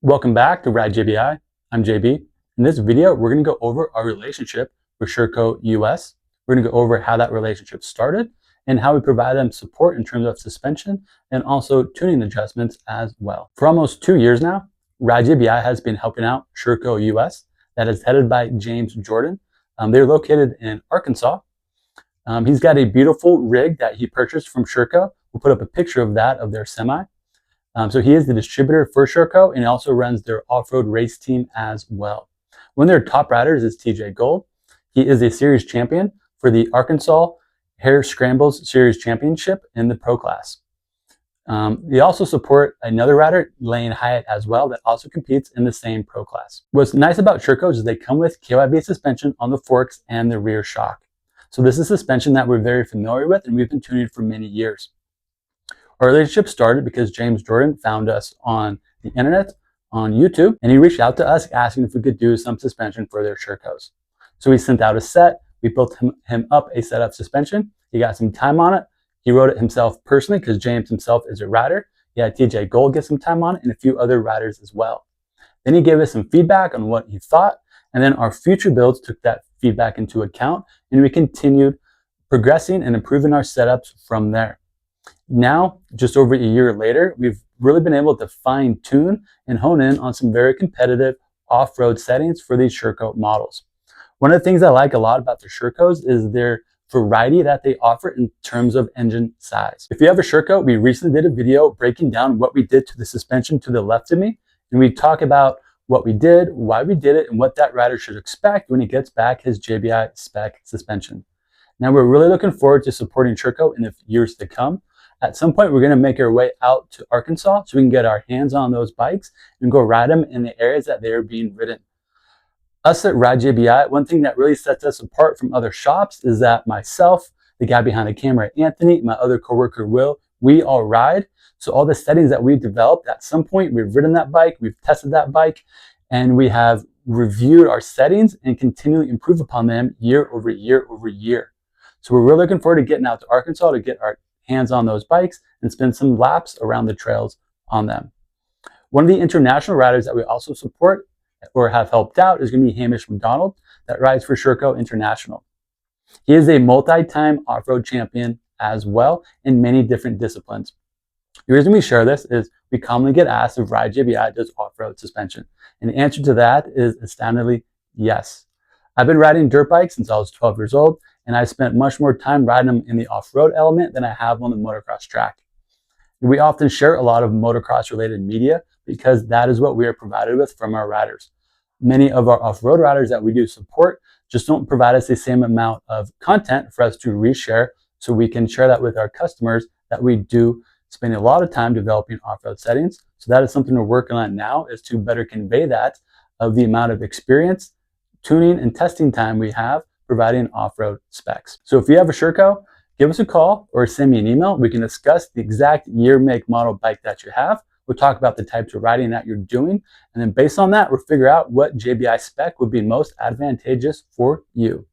Welcome back to Ride JBI. I'm JB. In this video, we're going to go over our relationship with Sherco US. We're going to go over how that relationship started and how we provide them support in terms of suspension and also tuning adjustments as well. For almost 2 years now, Ride JBI has been helping out Sherco US, that is headed by James Jordan. They're located in Arkansas. He's got a beautiful rig that he purchased from Sherco. We'll put up a picture of that, of their semi. So he is the distributor for Sherco, and he also runs their off-road race team as well. One of their top riders is TJ Gold. He is a series champion for the Arkansas Hare Scrambles Series Championship in the pro class. They also support another rider, Lane Hyatt, as well, that also competes in the same pro class. What's nice about Sherco is they come with KYB suspension on the forks and the rear shock. So this is suspension that we're very familiar with, and we've been tuning for many years. Our relationship started because James Jordan found us on the internet, on YouTube, and he reached out to us asking if we could do some suspension for their Shercos. So we sent out a set. We built him up a set of suspension. He got some time on it. He wrote it himself personally because James himself is a rider. He had TJ Gold get some time on it and a few other riders as well. Then he gave us some feedback on what he thought, and then our future builds took that feedback into account, and we continued progressing and improving our setups from there. Now, just over a year later, we've really been able to fine tune and hone in on some very competitive off-road settings for these Sherco models. One of the things I like a lot about the Shercos is their variety that they offer in terms of engine size. If you have a Sherco, we recently did a video breaking down what we did to the suspension to the left of me, and we talk about what we did, why we did it, and what that rider should expect when he gets back his JBI Spec suspension. Now, we're really looking forward to supporting Sherco in the years to come. At some point, we're going to make our way out to Arkansas so we can get our hands on those bikes and go ride them in the areas that they are being ridden. Us at Ride JBI, one thing that really sets us apart from other shops is that myself, the guy behind the camera, Anthony, my other coworker, Will, we all ride. So all the settings that we've developed, at some point, we've ridden that bike, we've tested that bike, and we have reviewed our settings and continually improve upon them year over year over year. So we're really looking forward to getting out to Arkansas to get our hands on those bikes and spend some laps around the trails on them. One of the international riders that we also support or have helped out is going to be Hamish McDonald, that rides for Sherco International. He is a multi-time off-road champion as well in many different disciplines. The reason we share this is we commonly get asked if Ride JBI does off-road suspension. And the answer to that is astoundingly yes. I've been riding dirt bikes since I was 12 years old, and I spent much more time riding them in the off-road element than I have on the motocross track. We often share a lot of motocross related media because that is what we are provided with from our riders. Many of our off-road riders that we do support just don't provide us the same amount of content for us to reshare, so we can share that with our customers that we do spend a lot of time developing off-road settings. So that is something we're working on now, is to better convey that of the amount of experience, tuning, and testing time we have providing off-road specs. So if you have a Sherco, give us a call or send me an email. We can discuss the exact year, make, model bike that you have. We'll talk about the types of riding that you're doing. And then based on that, we'll figure out what JBI spec would be most advantageous for you.